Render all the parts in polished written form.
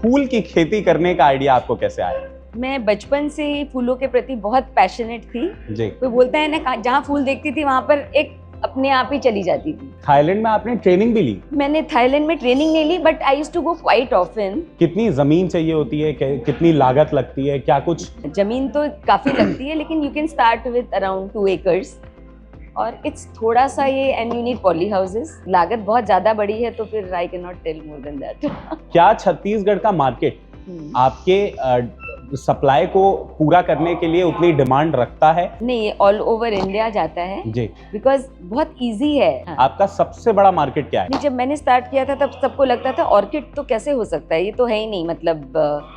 फूल की खेती करने का आइडिया आपको कैसे आया? मैं बचपन से ही फूलों के प्रति बहुत पैशनेट थी। जी। कोई बोलता है ना, जहाँ फूल देखती थी वहां पर एक अपने आप ही चली जाती थी। थाईलैंड में आपने ट्रेनिंग भी ली? मैंने थाईलैंड में ट्रेनिंग नहीं ली, but I used to go quite often. कितनी जमीन चाहिए होती है, कितनी लागत लगती है, क्या कुछ? जमीन तो काफी लगती है, लेकिन you can start with around 2 acres और इट्स थोड़ा सा ये, and you need poly houses. लागत बहुत ज्यादा बड़ी है, तो फिर I can not tell more than that. क्या छत्तीसगढ़ का मार्केट आपके सप्लाई को पूरा करने के लिए उतनी डिमांड रखता है? नहीं, ये ऑल ओवर इंडिया जाता है जी। बिकॉज बहुत इजी है। आपका सबसे बड़ा मार्केट क्या है? जब मैंने स्टार्ट किया था तब सबको लगता था ऑर्किड तो कैसे हो सकता है, ये तो है ही नहीं, मतलब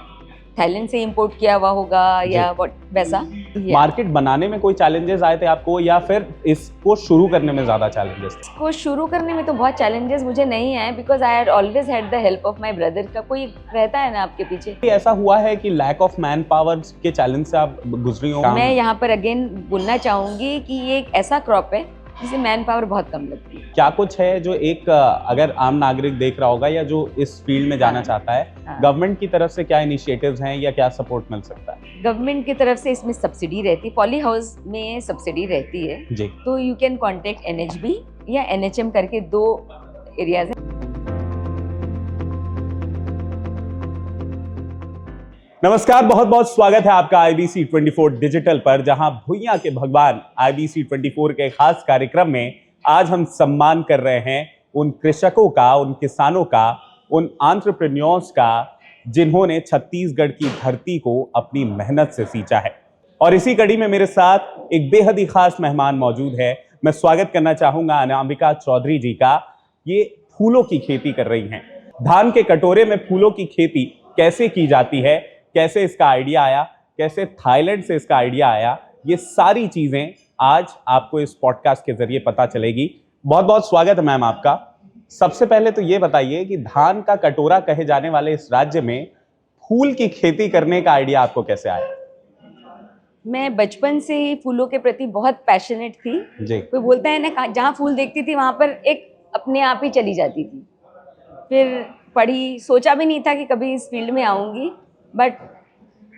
थाईलैंड से इंपोर्ट किया हुआ होगा या वैसा। मार्केट बनाने में कोई चैलेंजेस आए थे आपको, या फिर इसको शुरू करने में ज्यादा चैलेंजेस? इसको शुरू करने में तो बहुत चैलेंजेस मुझे नहीं आए, because I had always had the help of my brother. का कोई रहता है ना आपके पीछे। ऐसा हुआ है कि लैक ऑफ मैन पावर के चैलेंज से आप गुजरी हो? मैं यहाँ पर अगेन बोलना चाहूंगी कि ये एक ऐसा क्रॉप है जिसे मैन पावर बहुत कम लगती है। क्या कुछ है जो एक अगर आम नागरिक देख रहा होगा या जो इस फील्ड में जाना चाहता है, गवर्नमेंट की तरफ से क्या इनिशिएटिव्स हैं या क्या सपोर्ट मिल सकता है? गवर्नमेंट की तरफ से इसमें सब्सिडी रहती है, पॉली हाउस में सब्सिडी रहती है जी। तो यू कैन कॉन्टेक्ट NHB या NHM करके 2 एरियाज हैं। नमस्कार, बहुत बहुत स्वागत है आपका IBC 24 डिजिटल पर, जहां भुइयां के भगवान IBC 24 के खास कार्यक्रम में आज हम सम्मान कर रहे हैं उन कृषकों का, उन किसानों का, उन एंटरप्रेन्योर्स का जिन्होंने छत्तीसगढ़ की धरती को अपनी मेहनत से सींचा है। और इसी कड़ी में मेरे साथ एक बेहद ही खास मेहमान मौजूद है। मैं स्वागत करना चाहूंगा अनामिका चौधरी जी का। ये फूलों की खेती कर रही हैं। धान के कटोरे में फूलों की खेती कैसे की जाती है, कैसे इसका आइडिया आया, कैसे थाईलैंड से इसका आइडिया आया, ये सारी चीजें आज आपको इस पॉडकास्ट के जरिए पता चलेगी। बहुत बहुत स्वागत है मैम आपका। सबसे पहले तो ये बताइए कि धान का कटोरा कहे जाने वाले इस राज्य में फूल की खेती करने का आइडिया आपको कैसे आया? मैं बचपन से ही फूलों के प्रति बहुत पैशनेट थी। जी। कोई बोलता है ना, जहाँ फूल देखती थी वहां पर एक अपने आप ही चली जाती थी। फिर पढ़ी, सोचा भी नहीं था कि कभी इस फील्ड में आऊंगी, बट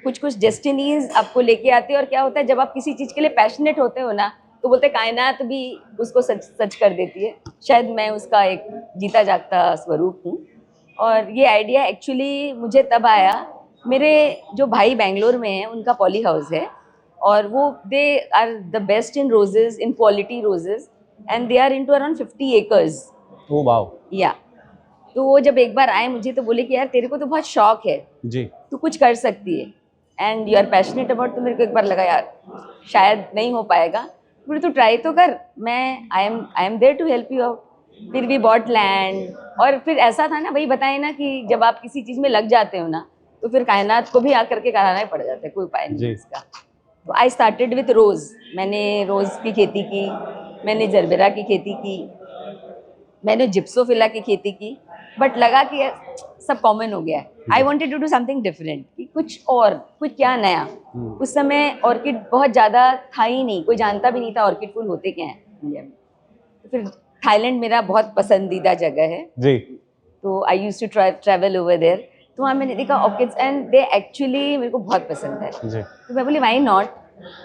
कुछ कुछ डेस्टिनीज आपको लेके आती है। और क्या होता है, जब आप किसी चीज के लिए पैशनेट होते हो ना, तो बोलते कायनात भी उसको सच कर देती है। शायद मैं उसका एक जीता जागता स्वरूप हूँ। और ये आइडिया एक्चुअली मुझे तब आया, मेरे जो भाई बेंगलोर में हैं उनका पॉली हाउस है, और वो they are the best in roses, in quality roses, and they are into around 50 acres। Oh wow. या तो वो जब एक बार आए मुझे, तो बोले कि यार तेरे को तो बहुत शौक है जी, तू कुछ कर सकती है, and you are passionate about. तो मेरे को एक बार लगा यार शायद नहीं हो पाएगा, बोले तू ट्राई तो कर, मैं I am there to help you out. फिर वी बॉट लैंड, और फिर ऐसा था ना, वही बताए ना कि जब आप किसी चीज में लग जाते हो ना, तो फिर कायनात को भी आकर के कराना ही पड़ जाता है, कोई उपाय नहीं इसका। तो आई स्टार्टेड विथ रोज। मैंने रोज की खेती की, मैंने जरबेरा की खेती की, मैंने जिप्सोफिला की खेती की, बट लगा कि सब कॉमन हो गया है। I wanted to do something different, कि कुछ और, कुछ क्या नया। उस समय ऑर्किड बहुत ज़्यादा था ही नहीं, कोई जानता भी नहीं था ऑर्किड फूल होते क्या हैं इंडिया में। तो फिर थाईलैंड मेरा बहुत पसंदीदा जगह है जी। तो I used to travel over there. तो वहाँ मैंने देखा ऑर्किड्स, एंड दे एक्चुअली मेरे को बहुत पसंद है जी। तो मैं बोली वाई नॉट,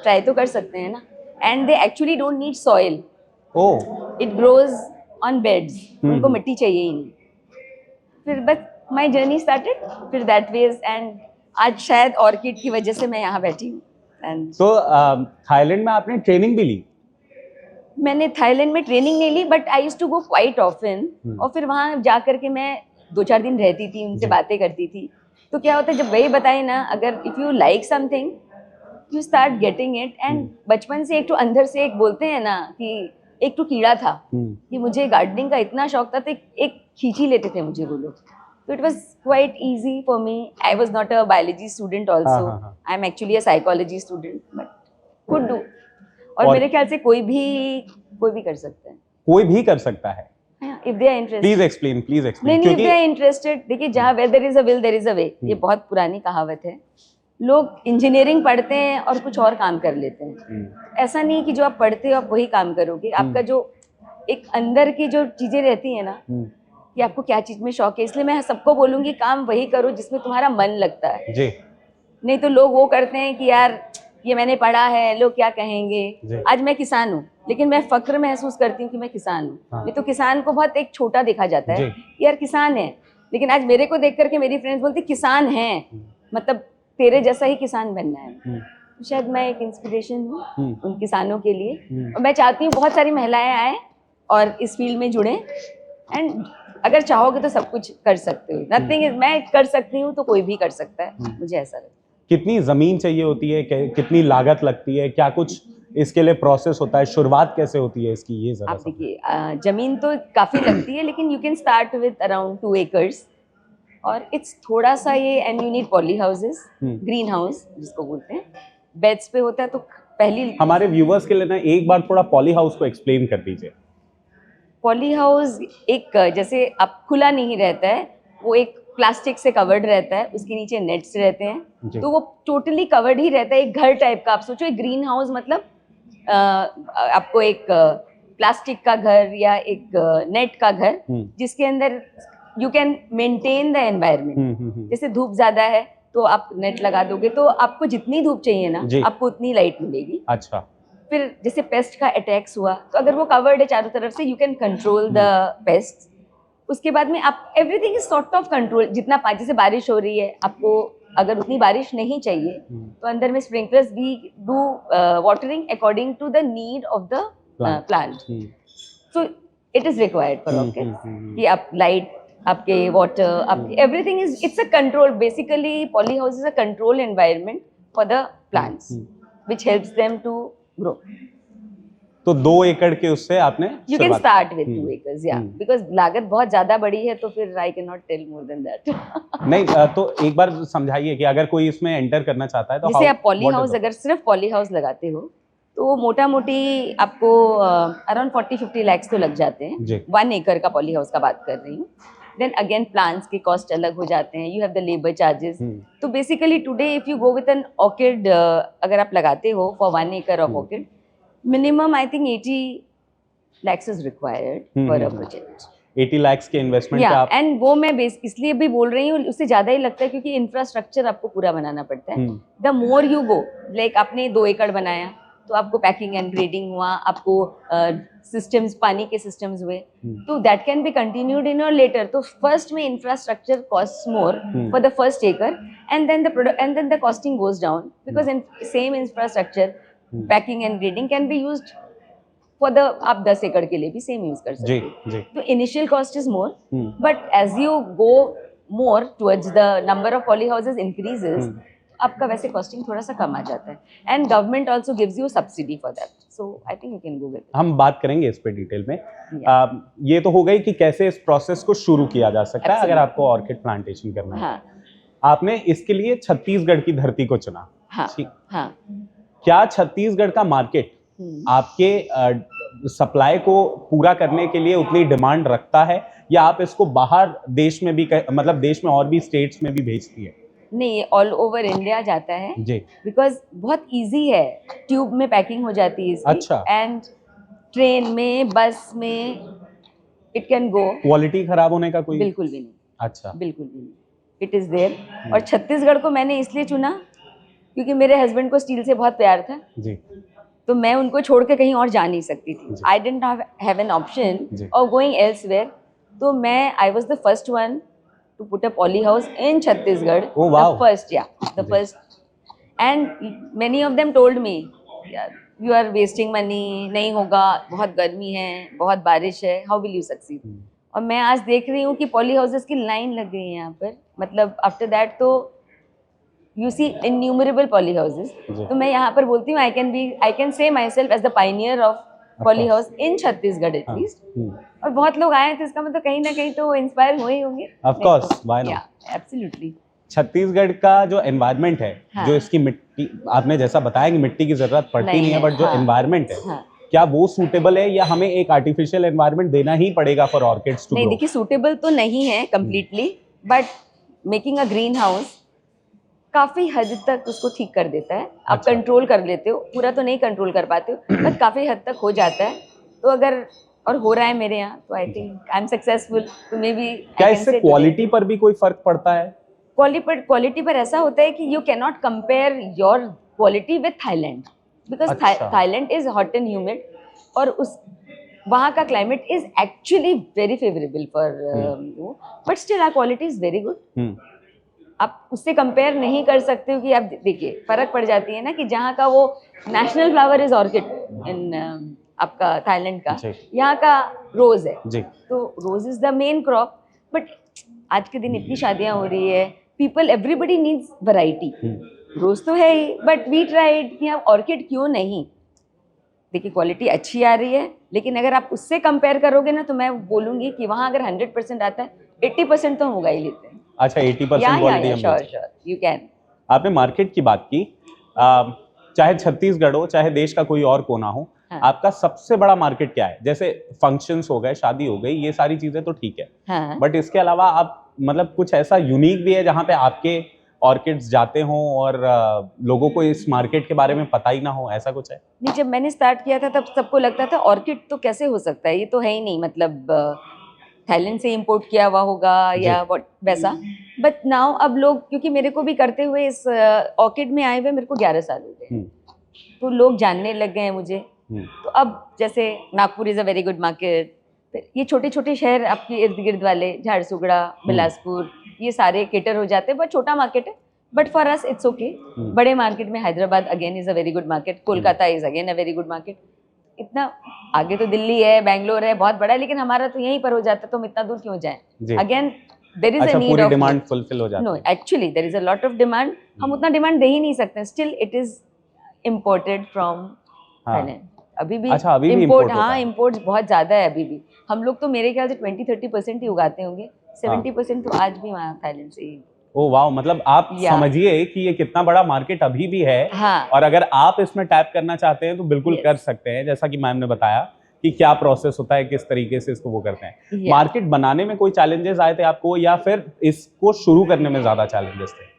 ट्राई तो कर सकते हैं ना। And they actually don't need soil, it grows on beds, उनको मिट्टी चाहिए ही नहीं। फिर बस माई जर्नी स्टार्टेड, फिर दैट वेज, एंड आज शायद ऑर्किड की वजह से मैं यहाँ बैठी हूँ। तो थाईलैंड में आपने ट्रेनिंग भी ली? मैंने थाईलैंड में ट्रेनिंग नहीं ली, but I used to go quite often. और फिर वहाँ जा करके मैं 2-4 दिन रहती थी, उनसे बातें करती थी। तो क्या होता है, जब वही बताए ना, अगर if you like something you start getting it. And बचपन से एक तो अंदर से एक बोलते हैं ना कि एक तो कीड़ा था कि मुझे गार्डनिंग का इतना शौक था, तो एक खींच ही लेते थे मुझे वो लोग। तो it was quite easy for me. I was not a biology student also, I am actually a psychology student, but could do. और मेरे ख्याल से कोई भी कर सकता है। कोई भी कर सकता है, if they are interested. Please explain, please explain. नहीं, इफ दे आर इंटरेस्टेड, देखिए जहाँ where there is a will there is a way, ये बहुत पुरानी कहावत है। लोग इंजीनियरिंग पढ़ते हैं और कुछ और काम कर लेते हैं। ऐसा नहीं कि जो आप पढ़ते हो आप वही काम करोगे। आपका जो एक अंदर की जो चीजें रहती है ना, कि आपको क्या चीज में शौक है, इसलिए मैं सबको बोलूंगी काम वही करो जिसमें तुम्हारा मन लगता है। जी नहीं तो लोग वो करते हैं कि यार ये मैंने पढ़ा है, लोग क्या जी। कहेंगे। आज मैं किसान हूँ, लेकिन मैं फक्र महसूस करती हूँ कि मैं किसान हूँ। हाँ। नहीं तो किसान को बहुत एक छोटा देखा जाता है, जी। यार किसान है, लेकिन आज मेरे को देख करके मेरी फ्रेंड्स बोलती किसान है, मतलब तेरे जैसा ही किसान बनना है। तो शायद मैं एक इंस्पिरेशन हूँ उन किसानों के लिए, और मैं चाहती हूँ बहुत सारी महिलाएं आए और इस फील्ड में जुड़े। एंड अगर चाहोगे तो सब कुछ कर सकते हो, नथिंग, मैं कर सकती हूँ तो कोई भी कर सकता है, मुझे ऐसा लगता है। कितनी जमीन चाहिए होती है, कितनी लागत लगती है, क्या कुछ इसके लिए प्रोसेस होता है, शुरुआत कैसे होती है इसकी, ये जरा आप देखिए, जमीन तो काफी लगती है, लेकिन you can start with around 2 acres, और इट्स थोड़ा सा ये, and you need poly houses, green house जिसको बोलते हैं, बेड्स पे होता है। तो पहली हमारे व्यूवर्स के लिए ना एक बार थोड़ा पॉली हाउस को एक्सप्लेन कर दीजिए। पॉली हाउस एक, जैसे अब खुला नहीं रहता है, वो एक प्लास्टिक से कवर्ड रहता है, उसके नीचे नेट्स रहते हैं, तो वो टोटली कवर्ड ही रहता है, एक घर टाइप का। आप सोचो एक ग्रीन हाउस मतलब आपको एक प्लास्टिक का घर या एक नेट का घर, जिसके अंदर you can maintain the environment. जैसे धूप ज्यादा है तो आप नेट लगा दोगे तो आपको जितनी धूप चाहिए ना, आपको उतनी लाइट मिलेगी। अच्छा। फिर जैसे पेस्ट का अटैक्स हुआ तो अगर वो कवर्ड है चारों तरफ से, you can control the paste. उसके बाद में आप everything is sort of control. जितना जैसे बारिश हो रही है, आपको अगर उतनी बारिश नहीं चाहिए तो अंदर में स्प्रिंकलर्स भी do watering according to the need of the plant. So it is required for orchids कि आप लाइट, आपके वाटर, आपके everything is, it's a control. Basically poly house is a control environment for the plants which helps them to grow. तो 2 एकड़ के उससे आपने you can start with 2 acres, या बिकॉज लागत बहुत ज्यादा बड़ी है, तो फिर I can not tell more than that. नहीं, तो एक बार समझाइए कि अगर कोई इसमें एंटर करना चाहता है तो जैसे आप पॉली हाउस, अगर सिर्फ पॉली हाउस लगाते हो तो वो मोटा मोटी आपको अराउंड 40-50 lakhs तो लग जाते हैं। 1 एकड़ का पॉली हाउस का बात कर रही हूँ। देन अगेन प्लांट्स के कॉस्ट अलग हो जाते हैं, you have the labour charges. तो basically today if you go with an orchid, अगर आप लगाते हो for 1 acre of orchid, minimum I think 80 lakhs is required for a project. 80 lakhs के इन्वेस्टमेंट पे आप, एंड वो मैं इसलिए भी बोल रही हूँ, उससे ज्यादा ही लगता है क्योंकि इंफ्रास्ट्रक्चर आपको पूरा बनाना पड़ता है। The more you go, like आपने 2 एकड़ बनाया तो आपको पैकिंग एंड ग्रेडिंग हुआ, आपको सिस्टम्स, पानी के सिस्टम्स हुए, तो that can be continued in और लेटर। तो फर्स्ट में infrastructure cost more for the first acre, and then the costing goes down, because in same infrastructure packing and grading can be used for the, आप 10 एकड़ के लिए भी same use कर सकते हो। तो initial cost is more, but as you go more towards the number of poly houses increases, आपका वैसे कॉस्टिंग थोड़ा सा कम आ जाता है, and government also gives you subsidy for that. So I think you can go with. हम बात करेंगे इस पे डिटेल में। ये तो हो गई कि कैसे इस प्रोसेस को शुरू किया जा सकता है अगर आपको ऑर्किड प्लांटेशन करना है। आपने इसके लिए छत्तीसगढ़ की धरती को चुना। क्या छत्तीसगढ़ का मार्केट आपके सप्लाई को पूरा करने के लिए उतनी डिमांड रखता है, या आप इसको बाहर देश में भी, मतलब देश में और भी स्टेट्स में भी भेजती है? नहीं, ऑल ओवर इंडिया जाता है जी, बिकॉज बहुत इजी है, ट्यूब में पैकिंग हो जाती है इसकी। अच्छा। एंड ट्रेन में, बस में इट कैन गो। क्वालिटी खराब होने का कोई? बिल्कुल भी नहीं। अच्छा, बिल्कुल भी नहीं, इट इज देयर। और छत्तीसगढ़ को मैंने इसलिए चुना क्योंकि मेरे हस्बैंड को स्टील से बहुत प्यार था जी, तो मैं उनको छोड़ के कहीं और जा नहीं सकती थी। I didn't have an option of going elsewhere, तो मैं, I was the first one to put a poly house in Chhattisgarh. Oh wow. The first. And many of them told me, you are wasting money, नहीं होगा, बहुत गर्मी है, बहुत बारिश है, how will you succeed? और मैं आज देख रही हूँ कि पॉली हाउसेस की लाइन लग गई है यहाँ पर, मतलब आफ्टर दैट तो you see innumerable poly houses. तो मैं यहाँ पर बोलती हूँ, I can say myself as the pioneer of poly house in Chhattisgarh at least. और बहुत लोग आए थे, इसका मतलब कहीं ना कहीं तो इंस्पायर हुए ही होंगे। Of course, why not? Yeah, absolutely. Chhattisgarh का जो एनवायरनमेंट है, जो इसकी मिट्टी, आपने जैसा बताया कि मिट्टी की जरूरत पड़ती नहीं है, बट जो एनवायरनमेंट है, क्या वो सूटेबल है, या हमें एक आर्टिफिशियल एनवायरनमेंट देना ही पड़ेगा फॉर ऑर्किड्स टू ग्रो? नहीं, देखिए सूटेबल तो नहीं है completely, but making a green house काफी हद तक उसको ठीक कर देता है। आप कंट्रोल कर लेते हो, पूरा तो नहीं कंट्रोल कर पाते हो, बट काफी हद तक हो जाता है। तो अगर और हो रहा है मेरे यहाँ, तो I think I am successful, तो मे बी क्या इससे क्वालिटी पर भी कोई फर्क पड़ता है? क्वालिटी पर ऐसा होता है कि you can not compare your quality with Thailand, because अच्छा। Thailand is hot and humid, और उस वहाँ का climate is actually very favourable for you, but still our quality is very good. आप उससे कंपेयर नहीं कर सकते हो कि आप देखिए फर्क पड़ जाती है ना, कि जहाँ का वो national flower is orchid in आपका थाईलैंड का, यहाँ का रोज है जी। तो rose is the main crop, but आज के दिन इतनी शादियां हो रही है, people everybody needs variety, rose तो है ही, बट वी ट्राइड कि हम ऑर्किड क्यों नहीं। देखिए क्वालिटी अच्छी आ रही है, लेकिन अगर आप उससे कंपेयर करोगे ना, तो मैं बोलूंगी कि वहाँ अगर 100% आता है, 80% तो हम उगा ही लेते हैं। अच्छा, 80% क्वालिटी हम श्योर श्योर यू कैन। आपने मार्केट की बात की, चाहे छत्तीसगढ़ हो चाहे देश का कोई और कोना हो, हाँ। आपका सबसे बड़ा मार्केट क्या है? जैसे फंक्शंस हो गए, शादी हो गई, ये सारी चीजें तो ठीक है, हाँ। बट इसके अलावा आप मतलब कुछ ऐसा यूनिक भी है जहाँ पे आपके ऑर्किड्स जाते हों और लोगों को इस मार्केट के बारे में पता ही ना हो, ऐसा कुछ है? नहीं, जब मैंने स्टार्ट किया था तब सबको लगता था ऑर्किड तो कैसे हो सकता है, ये तो है ही नहीं, मतलब थाईलैंड से इंपोर्ट किया हुआ होगा या वैसा, बट नाउ अब लोग, क्योंकि मेरे को भी करते हुए इस ऑर्किड में आए हुए मेरे को 11 साल हो गए, तो लोग जानने लग गए हैं मुझे। तो अब जैसे Nagpur is a very good market, ये छोटे छोटे शहर आपके इर्द गिर्द वाले, झारसुगड़ा, बिलासपुर, ये सारे केटर हो जाते हैं, बहुत छोटा मार्केट है, but for us it's okay. बड़े मार्केट में Hyderabad again is a very good market, Kolkata is again a very good market, इतना आगे तो दिल्ली है, बैंगलोर है, बहुत बड़ा है, लेकिन हमारा तो यहीं पर हो जाता है, तो हम इतना दूर क्यों जाएं? Again there is a need of demand fulfill हो जाती है। No, actually there is a lot of demand, हम उतना डिमांड दे ही नहीं सकते, still it is imported from Thailand अभी भी। अच्छा, अभी भी इम्पोर्ट, होता हाँ है। इम्पोर्ट्स बहुत ज्यादा है अभी भी। हम लोग तो मेरे ख्याल से 20-30% ही उगाते होंगे, 70% तो आज भी वहाँ थाईलैंड से ही। ओ वाह, मतलब आप समझिए कि ये कितना बड़ा मार्केट अभी भी है। हाँ। और अगर आप इसमें टैप करना चाहते हैं तो बिल्कुल कर सकते हैं, जैसा कि मैम ने बताया कि क्या प्रोसेस होता है, किस तरीके से इसको वो करते हैं। मार्केट बनाने में कोई चैलेंजेस आए थे आपको, या फिर इसको शुरू करने में ज्यादा चैलेंजेस थे?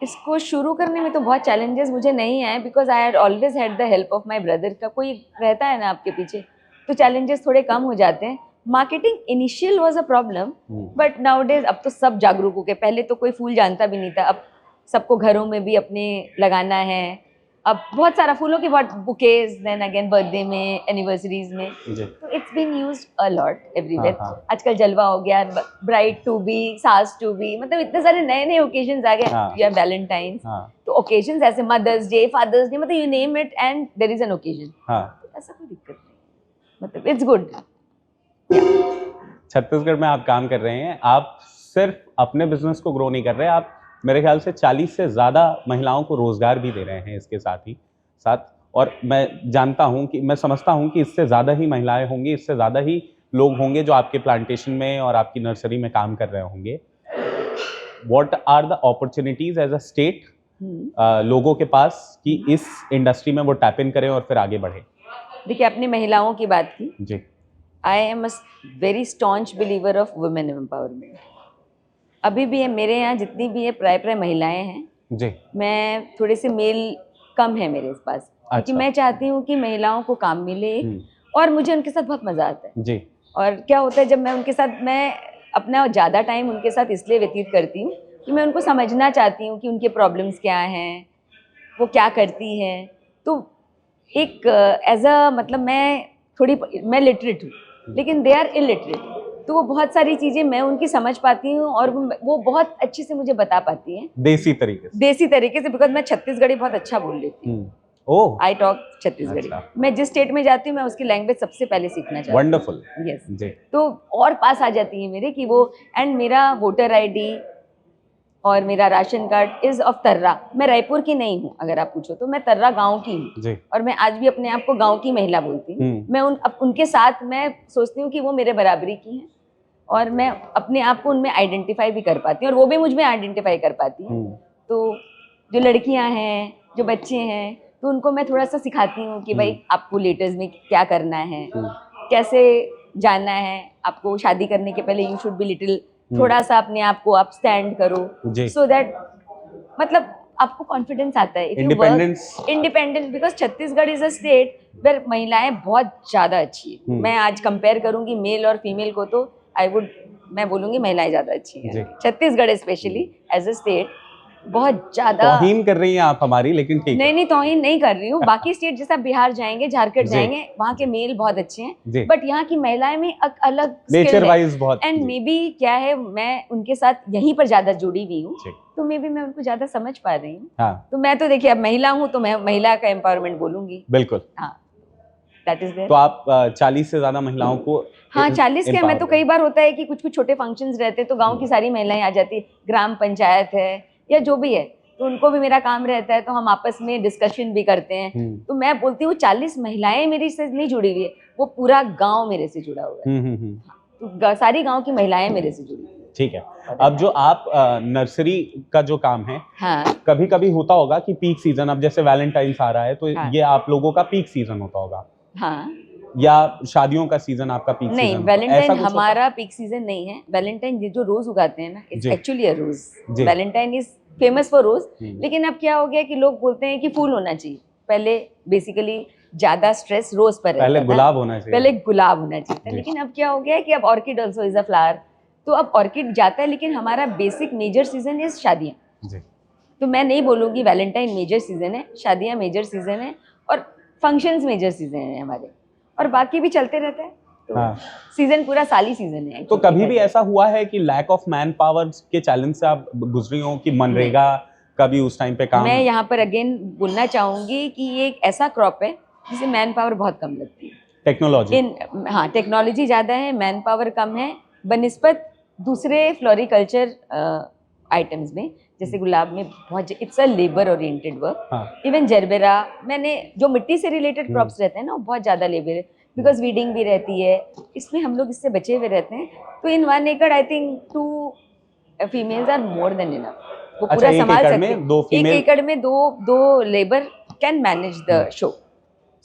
इसको शुरू करने में तो बहुत चैलेंजेस मुझे नहीं आए, because I had always had the help of my brother. का कोई रहता है ना आपके पीछे, तो चैलेंजेस थोड़े कम हो जाते हैं। Marketing initial was a problem, but nowadays अब तो सब जागरूक हो गए, पहले तो कोई फूल जानता भी नहीं था, अब सबको घरों में भी अपने लगाना है। अब बहुत सारा फूलों की बहुत बुकेज, देन अगेन बर्थडे में, एनिवर्सरीज में, तो it's been used a lot everywhere. आजकल जलवा हो गया, ब्राइड टू बी, सास टू बी, मतलब इतने सारे नए नए ओकेजन्स आ गए, या वैलेंटाइंस, तो ओकेजन्स ऐसे मदर्स डे, फादर्स डे, मतलब you name it and there is an occasion. ऐसा कोई दिक्कत नहीं, मतलब इट्स गुड। छत्तीसगढ़ में आप काम कर रहे हैं, आप सिर्फ अपने बिजनेस को ग्रो नहीं कर रहे, आप मेरे ख्याल से 40 से ज़्यादा महिलाओं को रोजगार भी दे रहे हैं इसके साथ ही साथ। और मैं जानता हूं कि, मैं समझता हूं कि इससे ज़्यादा ही महिलाएं होंगी, इससे ज़्यादा ही लोग होंगे जो आपके प्लांटेशन में और आपकी नर्सरी में काम कर रहे होंगे। What are the opportunities as a state लोगों के पास कि इस इंडस्ट्री में वो टैप इन करें और फिर आगे बढ़े? देखिए, आपने महिलाओं की बात की जी। I am a very staunch believer of women empowerment. अभी भी है मेरे यहाँ जितनी भी है प्राय महिलाएं हैं जी। मैं थोड़े से मेल कम है मेरे पास, क्योंकि मैं चाहती हूँ कि महिलाओं को काम मिले, और मुझे उनके साथ बहुत मजा आता है। जी। और क्या होता है, जब मैं उनके साथ, मैं अपना ज़्यादा टाइम उनके साथ इसलिए व्यतीत करती हूँ कि मैं उनको समझना चाहती हूँ कि उनके प्रॉब्लम्स क्या हैं, वो क्या करती हैं। तो एक एज अ, मतलब मैं लिटरेट हूँ, लेकिन दे आर इलिटरेट, तो वो बहुत सारी चीज़ें मैं उनकी समझ पाती हूँ, और वो बहुत अच्छे से मुझे बता पाती हैं देसी तरीके से, बिकॉज मैं छत्तीसगढ़ी बहुत अच्छा बोल लेती हूँ। I talk Chhattisgarhi. मैं जिस स्टेट में जाती हूँ मैं उसकी लैंग्वेज सबसे पहले सीखना चाहती हूँ। वंडरफुल। यस। तो और पास आ जाती है मेरे कि वो, एंड मेरा वोटर आईडी और मेरा ration card is of Tarra. मैं रायपुर की नहीं हूँ, अगर आप पूछो तो मैं तर्रा गांव की हूँ, और मैं आज भी अपने आप को गांव की महिला बोलती हूँ। मैं उनके साथ मैं सोचती हूँ कि वो मेरे बराबरी की हैं, और मैं अपने आप को उनमें आइडेंटिफाई भी कर पाती हूँ, और वो भी मुझ में आइडेंटिफाई कर पाती हैं। तो जो लड़कियां हैं, जो बच्चे हैं, तो उनको मैं थोड़ा सा सिखाती हूँ कि भाई आपको लेटर्स में क्या करना है, कैसे जानना है, आपको शादी करने के पहले यू शुड बी लिटिल, थोड़ा सा अपने आप को आप स्टैंड करो, सो दैट, मतलब आपको कॉन्फिडेंस आता है। Independence because Chhattisgarh is a state where महिलाएं बहुत ज्यादा अच्छी है। मैं आज कंपेयर करूंगी मेल और फीमेल को तो मैं बोलूंगी महिलाएं ज्यादा अच्छी हैं। Chhattisgarh specially as a state बहुत ज्यादा। तौहीन कर रही हैं आप हमारी, लेकिन ठीक है। नहीं तौहीन नहीं कर रही हूँ। बाकी स्टेट जैसा बिहार जाएंगे, झारखंड जाएंगे, वहाँ के मेल बहुत अच्छे हैं, बट यहाँ की महिलाएं में अलग नेचर वाइज बहुत। एंड मे बी क्या है, मैं उनके साथ यहीं पर ज्यादा जुड़ी हुई हूँ, तो मे बी मैं उनको ज्यादा समझ पा रही हूँ। हाँ। तो मैं तो देखिए अब महिला हूँ तो मैं महिला का एम्पावरमेंट बोलूंगी। बिल्कुल। हाँ, दैट इज देयर। तो आप 40 से ज्यादा महिलाओं को। हाँ, 40 क्या, मैं तो कई बार होता है कि कुछ कुछ छोटे फंक्शंस रहते तो गांव की सारी महिलाएं आ जाती, ग्राम पंचायत है या जो भी है, तो उनको भी मेरा काम रहता है, तो हम आपस में डिस्कशन भी करते हैं। तो मैं बोलती हूँ 40 महिलाएं मेरे से नहीं जुड़ी हुई है, वो पूरा गांव मेरे से जुड़ा हुआ है। तो सारी गांव की महिलाएं मेरे से जुड़ी हुई है। ठीक है। अब जो आप नर्सरी का जो काम है, हाँ, कभी कभी होता होगा कि पीक सीजन, अब जैसे वैलेंटाइंस आ रहा है तो ये आप लोगों का पीक सीजन होता होगा। हाँ, या शादियों का सीजन आपका पीक नहीं, सीजन? वैलेंटाइन हमारा पीक सीजन नहीं है। वैलेंटाइन जो रोज उगाते हैं ना, it's actually a rose. Valentine is famous for rose, लेकिन अब क्या हो गया कि लोग बोलते हैं कि फूल होना चाहिए। पहले बेसिकली ज्यादा स्ट्रेस रोज पर रहता था, पहले गुलाब होना चाहिए, लेकिन अब क्या हो गया है कि अब orchid also is a flower, तो अब ऑर्किड जाता है, लेकिन हमारा बेसिक मेजर सीजन इज शादियाँ। तो मैं नहीं बोलूंगी वैलेंटाइन मेजर सीजन है, शादियाँ मेजर सीजन है और फंक्शंस मेजर सीजन है हमारे, और बाकी भी चलते रहता है। तो हाँ, सीजन पूरा साल ही सीजन है। तो कभी भी ऐसा हुआ है कि लैक ऑफ मैन पावर के चैलेंज से आप गुजरी हो कि मनरेगा कभी उस टाइम पे काम? मैं यहाँ पर अगेन बोलना चाहूंगी कि ये एक ऐसा क्रॉप है जिसे मैन पावर बहुत कम लगती है। टेक्नोलॉजी, हाँ, टेक्नोलॉजी ज्यादा है, मैन पावर कम है बनिस्बत दूसरे फ्लोरिकल्चर आइटम्स में। जैसे गुलाब में बहुत it's a labour oriented work. Even gerbera, मैंने जो मिट्टी से रिलेटेड क्रॉप्स रहते हैं ना, वो बहुत ज्यादा लेबर है, बिकॉज वीडिंग भी रहती है, इसमें हम लोग इससे बचे हुए रहते हैं। तो in 1 acre I think 2 females are more than enough. वो पूरा संभाल सकते हैं। 1 एकड़ में दो labour can manage the show.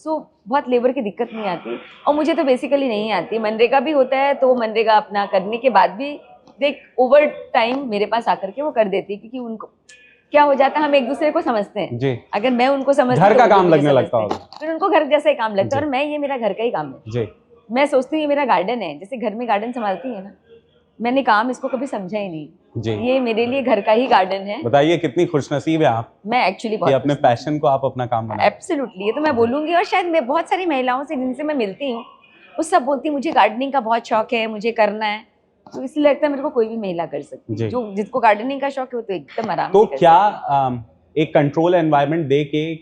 So बहुत लेबर की दिक्कत नहीं आती, और मुझे तो बेसिकली नहीं आती। मनरेगा भी होता है तो मनरेगा अपना करने के बाद भी देख ओवर टाइम मेरे पास आकर के वो कर देती है, क्योंकि उनको क्या हो जाता है, हम एक दूसरे को समझते हैं जी। अगर मैं उनको समझती घर का काम लगने लगता होगा, फिर उनको घर जैसा ही काम लगता है, और मैं ये मेरा घर का ही काम है जी। मैं सोचती हूँ ये मेरा गार्डन है, जैसे घर में गार्डन संभालती है ना, मैंने काम इसको कभी समझा ही नहीं जी। ये मेरे लिए घर का ही गार्डन है। बताइए कितनी खुशनसीब है आप। मैं एक्चुअली बहुत अपने पैशन को आप अपना काम बनाएं। एब्सोल्युटली, ये तो मैं बोलूंगी, और शायद मैं बहुत सारी महिलाओं से जिनसे मैं मिलती हूँ वो सब बोलती है मुझे गार्डनिंग का बहुत शौक है, मुझे करना है। तो इसलिए लगता है मेरे को कोई भी महिला कर सकती है, जो जिसको गार्डनिंग का शौक है वो तो एकदम आराम से। तो क्या एक कंट्रोल एनवायरनमेंट दे के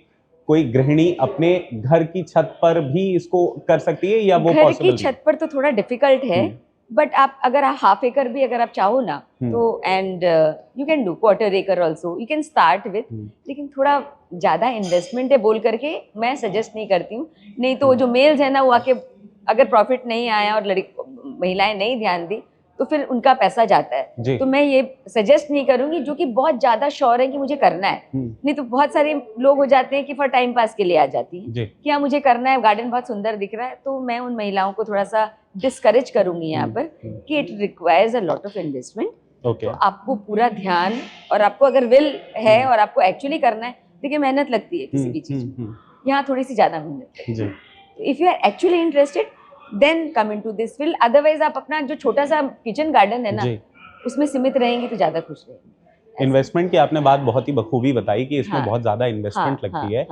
कोई गृहिणी अपने घर की छत पर भी इसको कर सकती है, या वो घर की छत पर तो थोड़ा डिफिकल्ट है, बट आप अगर हाफ एकड़ भी अगर आप चाहो ना तो, एंड यू कैन डू 1/4 एकड़ also, you can start with. लेकिन थोड़ा ज्यादा इन्वेस्टमेंट है बोल करके मैं सजेस्ट नहीं करती हूँ। नहीं तो जो मेल्स है ना, वो आके अगर प्रॉफिट नहीं आया और महिलाएं नहीं ध्यान दी तो फिर उनका पैसा जाता है। तो मैं ये सजेस्ट नहीं करूंगी जो कि बहुत ज्यादा श्योर है कि मुझे करना है। नहीं तो बहुत सारे लोग हो जाते हैं कि फॉर टाइम पास के लिए आ जाती है कि हाँ मुझे करना है, गार्डन बहुत सुंदर दिख रहा है। तो मैं उन महिलाओं को थोड़ा सा डिस्करेज करूंगी यहाँ पर कि it requires a lot of investment. तो आपको पूरा ध्यान, और आपको अगर विल है और आपको एक्चुअली करना है, देखिए मेहनत लगती है किसी भी चीज में, यहाँ थोड़ी सी ज्यादा मेहनत है। If you are actually interested then come into this field. Otherwise आप अपना जो छोटा सा किचन गार्डन है ना, उसमें सीमित रहेंगी तो ज्यादा खुश रहेंगी। इन्वेस्टमेंट की आपने बात बहुत ही बखूबी बताई कि इसमें बहुत ज्यादा इन्वेस्टमेंट लगती है।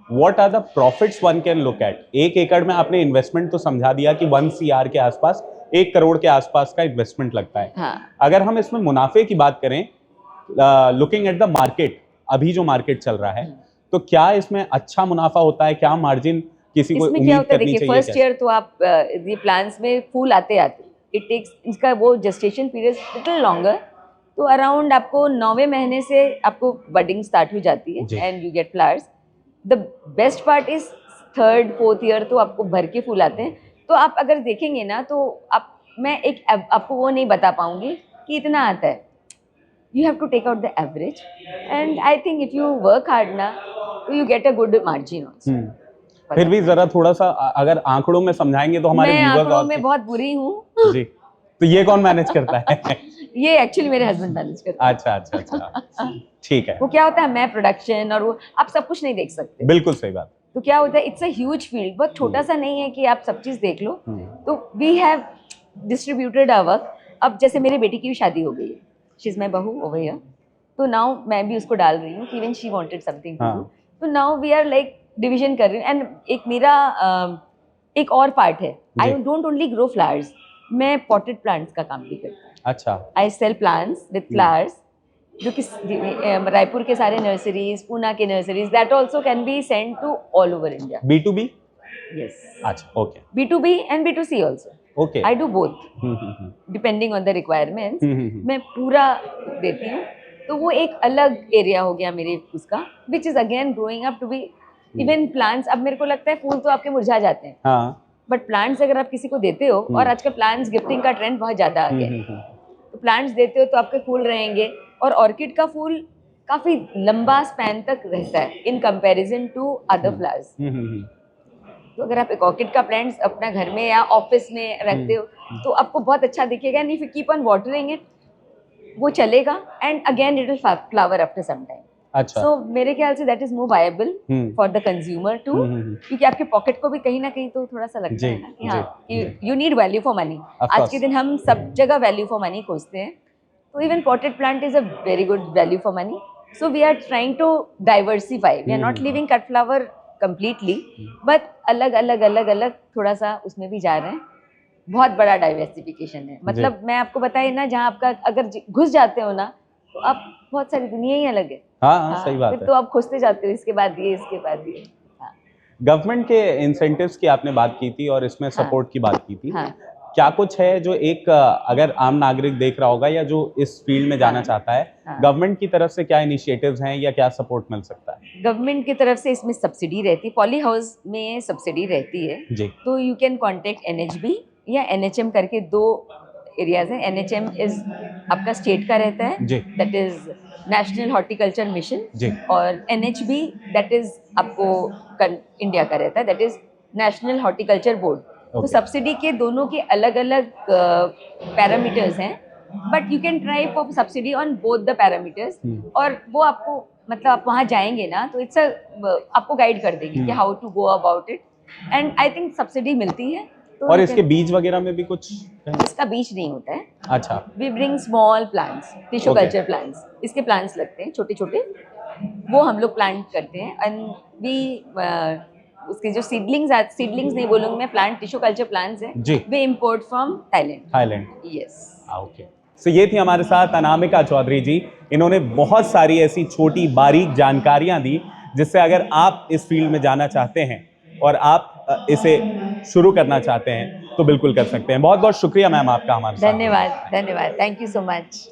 What are the profits one can look at? 1 एकड़ में आपने इन्वेस्टमेंट तो समझा दिया कि 1 CR के आसपास, 1 करोड़ के आसपास का इन्वेस्टमेंट लगता है। अगर हम इसमें मुनाफे की बात करें, लुकिंग एट द मार्केट, अभी जो मार्केट चल रहा है, तो क्या इसमें अच्छा मुनाफा होता है? क्या मार्जिन किसी को उम्मीद करनी चाहिए? फर्स्ट ईयर तो आप ये प्लांट्स में फूल आते इट टेक्स, इसका वो जेस्टेशन पीरियड लिटिल लॉन्गर। तो अराउंड आपको 9वें महीने से आपको बडिंग स्टार्ट हो जाती है and you get flowers. The best part is 3rd 4th year तो आपको भर के फूल आते हैं। तो आप अगर देखेंगे ना तो मैं आपको वो नहीं बता पाऊंगी कि इतना आता है। You have to take out the average, and I think if you work hard ना, तो you get a good margin also. फिर भी जरा थोड़ा सा अगर आंकड़ों में समझाएंगे तो हमारे मैं आंकड़ों में बहुत बुरी हूँ जी। तो ये कौन मैनेज करता है? ये एक्चुअली मेरे हस्बैंड मैनेज करते हैं। अच्छा अच्छा अच्छा, ठीक है, वो क्या होता है, मैं प्रोडक्शन और वो आप सब कुछ नहीं देख सकते। बिल्कुल सही बात। तो क्या होता है, इट्स अ ह्यूज फील्ड, बहुत छोटा सा नहीं है कि आप सब चीज़ देख लो। तो we have distributed our work. अब जैसे मेरे बेटी की भी शादी हो गई है, शी इज माई बहू ओवर हियर, तो नाउ मैं भी उसको डाल रही हूँ कि even she wanted something to do, तो now we are like division कर रही हूँ। एंड एक मेरा एक और पार्ट है, I don't only grow flowers, मैं पॉटेड प्लांट्स का काम भी करती हूँ। अच्छा, I sell plants with flowers, जो कि रायपुर के सारे नर्सरीज, पूना के nurseries, that also can be send to all over India. B2B? Yes, अच्छा, okay B2B and B2C also, okay, I do both depending on the requirements. मैं पूरा देती हूँ, तो वो एक अलग एरिया हो गया मेरे उसका, which is again growing up to be even plants. अब मेरे को लगता है फूल तो आपके मुरझा जाते हैं, हाँ, बट प्लांट्स अगर आप किसी को देते हो, और आजकल प्लांट्स गिफ्टिंग का ट्रेंड बहुत ज़्यादा आ गया है, तो प्लांट्स देते हो तो आपके फूल रहेंगे, और ऑर्किड का फूल काफ़ी लंबा स्पैन तक रहता है in comparison to other flowers. तो अगर आप एक ऑर्किड का प्लांट्स अपना घर में या ऑफिस में रखते हो तो आपको बहुत अच्छा दिखेगा, and if you keep on watering it, वो चलेगा and again it will flower after some time. अच्छा, सो मेरे ख्याल से that is more viable for the consumer to, क्योंकि आपके पॉकेट को भी कहीं ना कहीं तो थोड़ा सा लगता है ना कि हाँ, you need value for money. आज के दिन हम सब जगह वैल्यू फॉर मनी खोजते हैं, तो even potted plant is a very good value for money. So we are trying to diversify, we are not living cut flower completely, but अलग अलग अलग अलग थोड़ा सा उसमें भी जा रहे हैं। बहुत बड़ा डाइवर्सिफिकेशन है, मतलब मैं आपको बताए ना, जहाँ आपका अगर घुस जाते हो ना, तो आप बहुत सारी दुनिया ही अलग है। हाँ, सही बात फिर है। तो आप खोजते जाते हो, इसके बाद ये, इसके बाद ये। गवर्नमेंट के इंसेंटिव्स की आपने बात की थी और इसमें सपोर्ट की बात की थी, क्या कुछ है जो एक अगर आम नागरिक देख रहा होगा या जो इस फील्ड में जाना चाहता है, गवर्नमेंट की तरफ से क्या इनिशिएटिव्स हैं या क्या सपोर्ट मिल सकता है? गवर्नमेंट की तरफ से इसमें सब्सिडी रहती है, पॉली हाउस में सब्सिडी रहती है जी, तो यू कैन कॉन्टेक्ट NHB या NHM करके 2 एरियाज हैं। NHM इज आपका स्टेट का रहता है, that is national horticulture mission, और NHB दैट इज आपको इंडिया का रहता है, that is national horticulture board. तो सब्सिडी के दोनों के अलग अलग पैरामीटर्स हैं, but you can try for subsidy on both the parameters, और वो आपको मतलब आप वहाँ जाएंगे ना तो इट्स आपको गाइड कर देगी कि how to go about it, and I think subsidy मिलती है। तो और इसके बीज वगैरह में भी कुछ? इसका बीज नहीं होता है। अच्छा, we bring small plants, tissue culture plants, इसके प्लांट्स लगते हैं छोटे छोटे, वो हम लोग प्लांट करते हैं, एंड वी उसके जो सीडलिंग्स नहीं बोलूँगी मैं, प्लांट टिश्यू कल्चर प्लांट्स हैं, we import from Thailand. Yes, okay. So ये थी हमारे साथ अनामिका चौधरी जी। इन्होंने बहुत सारी ऐसी छोटी बारीक जानकारियां दी जिससे अगर आप इस फील्ड में जाना चाहते हैं और आप इसे शुरू करना चाहते हैं तो बिल्कुल कर सकते हैं। बहुत बहुत शुक्रिया मैम आपका हमारे साथ। धन्यवाद, थैंक यू सो मच।